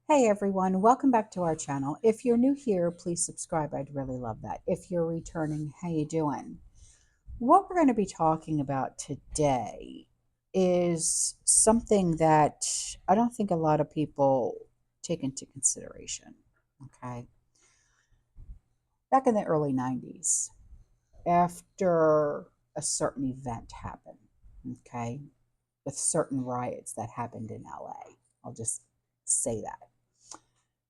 Hey everyone, welcome back to our channel. If you're new here, please subscribe. I'd really love that. If you're returning, how you doing? What we're going to be talking about today is something that I don't think a lot of people take into consideration. Okay. Back in the early 90s, after a certain event happened, okay, with certain riots that happened in LA, I'll just say that.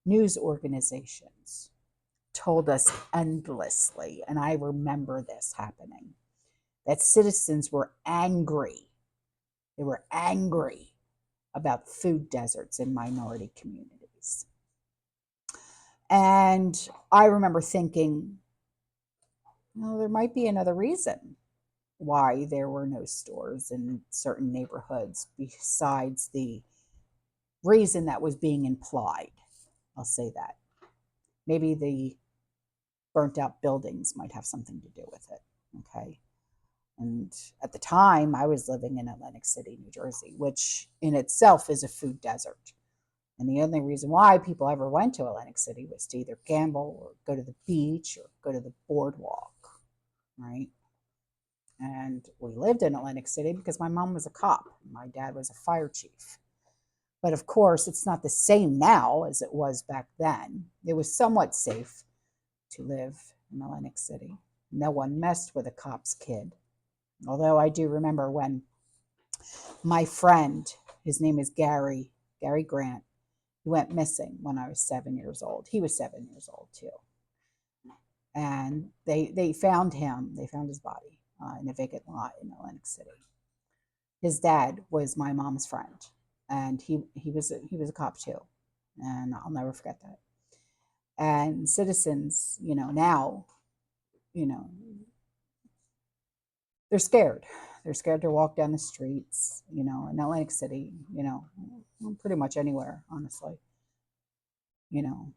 News organizations told us endlessly, and I remember this happening, that citizens were angry. They were angry about food deserts in minority communities. And I remember thinking, well, there might be another reason why there were no stores in certain neighborhoods besides the reason that was being implied. I'll say that. Maybe the burnt out buildings might have something to do with it. Okay. And at the time, I was living in Atlantic City, New Jersey, which in itself is a food desert. And the only reason why people ever went to Atlantic City was to either gamble or go to the beach or go to the boardwalk, right? And we lived in Atlantic City because my mom was a cop. My dad was a fire chief. But of course, it's not the same now as it was back then. It was somewhat safe to live in Atlantic City. No one messed with a cop's kid. Although I do remember when my friend, his name is Gary Grant, he went missing when I was 7 years old. He was 7 years old too. And they found him, they found his body in a vacant lot in Atlantic City. His dad was my mom's friend, and he was a cop too, and I'll never forget that. And citizens, now, you know, they're scared. They're scared to walk down the streets, in Atlantic City, pretty much anywhere, honestly. You know,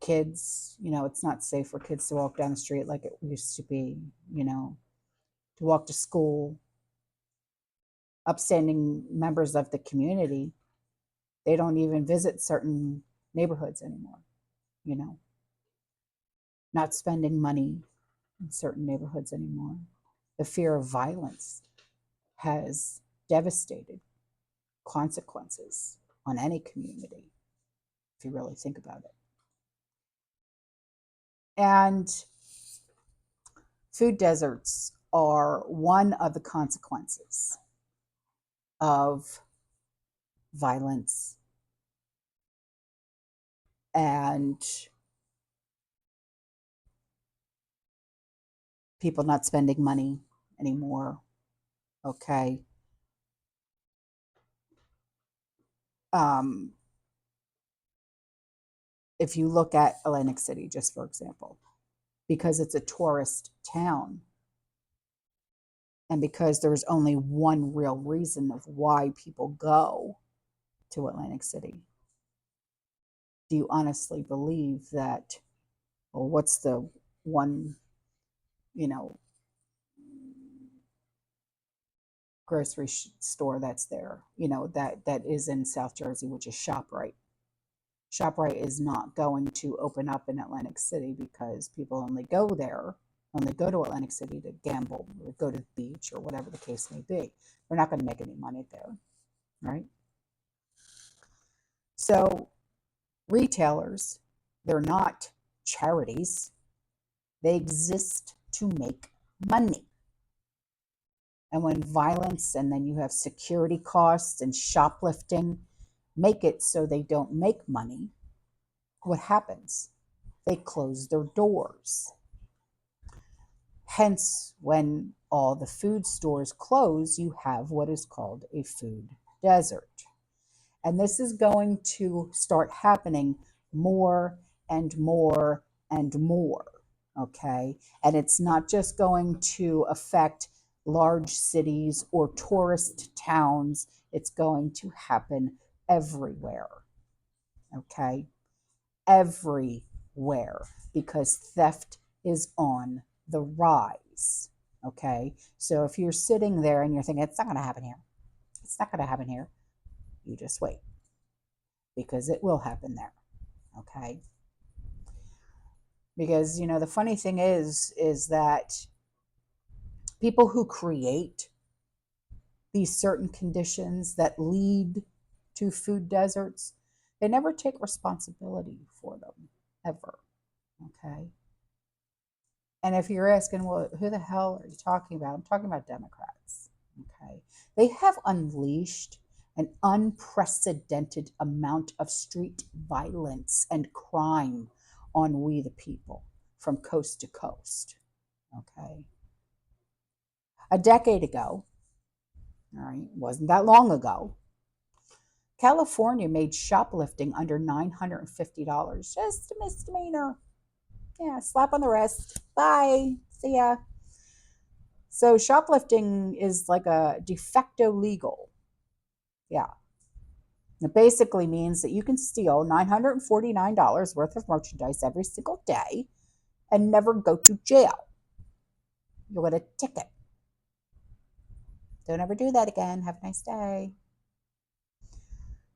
kids, it's not safe for kids to walk down the street like it used to be, to walk to school. Upstanding members of the community, they don't even visit certain neighborhoods anymore, you know, not spending money in certain neighborhoods anymore. The fear of violence has devastated consequences on any community, if you really think about it. And food deserts are one of the consequences of violence and people not spending money anymore. Okay. Um, if you look at Atlantic City, just for example, because it's a tourist town, and because there's only one real reason of why people go to Atlantic City, do you honestly believe that, well, what's the one, you know, grocery store that's there, that is in South Jersey, which is ShopRite? ShopRite is not going to open up in Atlantic City because people only go there, only go to Atlantic City to gamble or go to the beach or whatever the case may be. They're not going to make any money there, right? So retailers, they're not charities. They exist to make money. And when violence and then you have security costs and shoplifting make it so they don't make money, what happens? They close their doors. Hence, when all the food stores close, you have what is called a food desert. And this is going to start happening more and more and more. Okay. And it's not just going to affect large cities or tourist towns, it's going to happen everywhere. Okay. Everywhere, because theft is on the rise. Okay. So if you're sitting there and you're thinking, it's not going to happen here, it's not going to happen here, you just wait. because it will happen there. Okay. Because, the funny thing is that people who create these certain conditions that lead to food deserts, they never take responsibility for them, ever. Okay. And if you're asking, well, who the hell are you talking about? I'm talking about Democrats. Okay. They have unleashed an unprecedented amount of street violence and crime on we the people from coast to coast. Okay. A decade ago, all right, wasn't that long ago, California made shoplifting under $950. Just a misdemeanor. Yeah, slap on the wrist. Bye. See ya. So shoplifting is like a de facto legal. Yeah. It basically means that you can steal $949 worth of merchandise every single day and never go to jail. You'll get a ticket. Don't ever do that again. Have a nice day.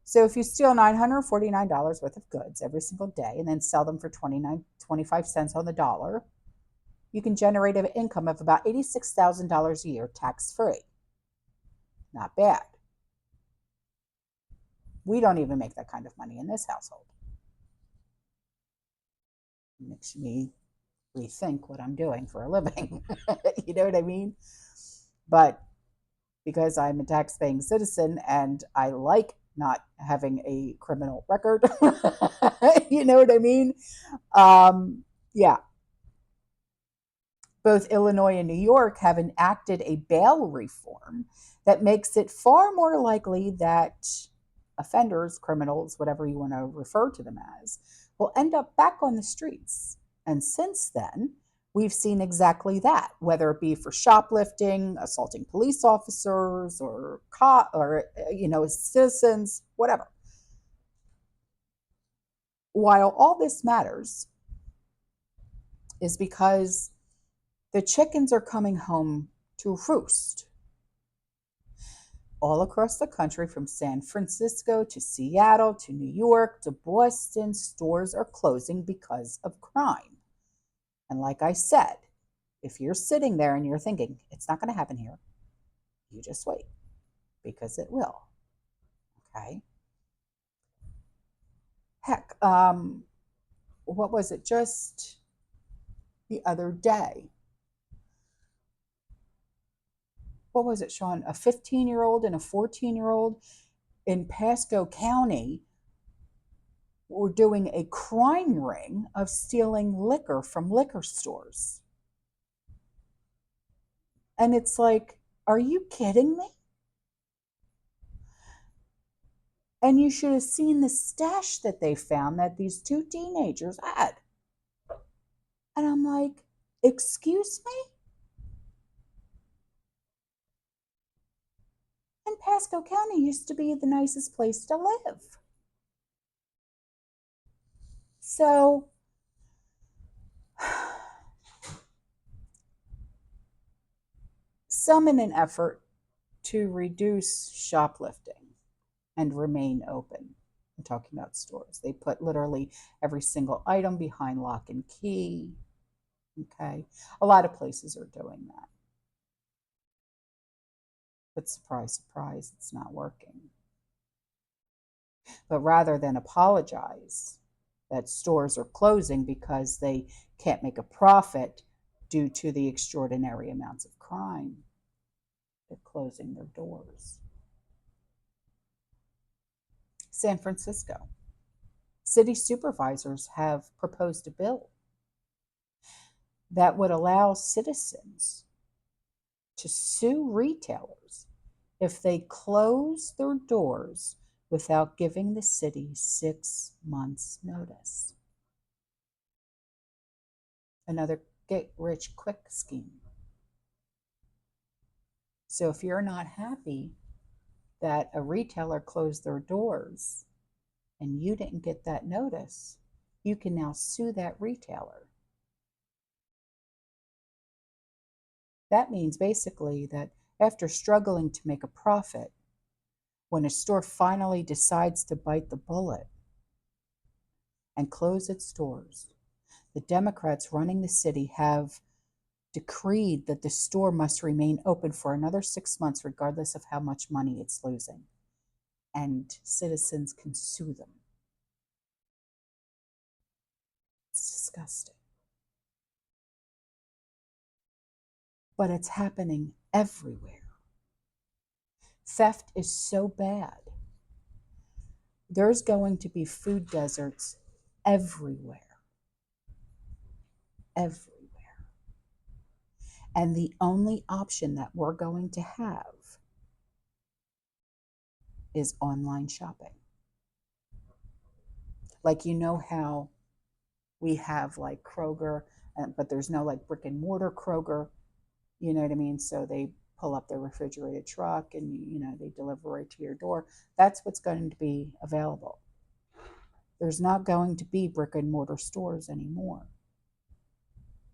So if you steal $949 worth of goods every single day and then sell them for 25 cents on the dollar, you can generate an income of about $86,000 a year tax-free. Not bad. We don't even make that kind of money in this household. It makes me rethink what I'm doing for a living. You know what I mean? But because I'm a tax-paying citizen and I like not having a criminal record, you know what I mean? Yeah. Both Illinois and New York have enacted a bail reform that makes it far more likely that offenders, criminals, whatever you want to refer to them as, will end up back on the streets. And since then, we've seen exactly that, whether it be for shoplifting, assaulting police officers, or citizens, whatever. While all this matters is because the chickens are coming home to roost. All across the country, from San Francisco to Seattle to New York to Boston, stores are closing because of crime. And like I said, if you're sitting there and you're thinking, it's not going to happen here, you just wait, because it will. Okay? Heck, what was it just the other day? What was it, Sean? A 15-year-old and a 14-year-old in Pasco County were doing a crime ring of stealing liquor from liquor stores. And it's like, are you kidding me? And you should have seen the stash that they found that these two teenagers had. And I'm like, excuse me? And Pasco County used to be the nicest place to live. So, some in an effort to reduce shoplifting and remain open. I'm talking about stores. They put literally every single item behind lock and key. Okay. A lot of places are doing that. But surprise, surprise, it's not working. But rather than apologize that stores are closing because they can't make a profit due to the extraordinary amounts of crime, they're closing their doors. San Francisco. City supervisors have proposed a bill that would allow citizens to sue retailers if they close their doors without giving the city 6 months' notice. Another get-rich-quick scheme. So if you're not happy that a retailer closed their doors and you didn't get that notice, you can now sue that retailer. That means basically that after struggling to make a profit, when a store finally decides to bite the bullet and close its doors. The Democrats running the city have decreed that the store must remain open for another 6 months, regardless of how much money it's losing. And citizens can sue them. It's disgusting. But it's happening everywhere. Theft is so bad. There's going to be food deserts everywhere. Everywhere. And the only option that we're going to have is online shopping. Like, you know how we have like Kroger, but there's no like brick and mortar Kroger, you know what I mean? So they pull up their refrigerated truck and, you know, they deliver it to your door. That's what's going to be available. There's not going to be brick and mortar stores anymore.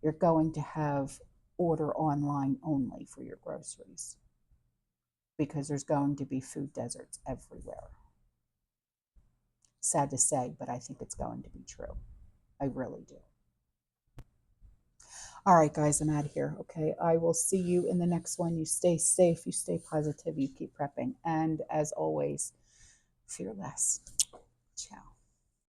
You're going to have order online only for your groceries because there's going to be food deserts everywhere. Sad to say, but I think it's going to be true. I really do. All right, guys, I'm out of here. Okay, I will see you in the next one. You stay safe, you stay positive, you keep prepping. And as always, fear less. Ciao.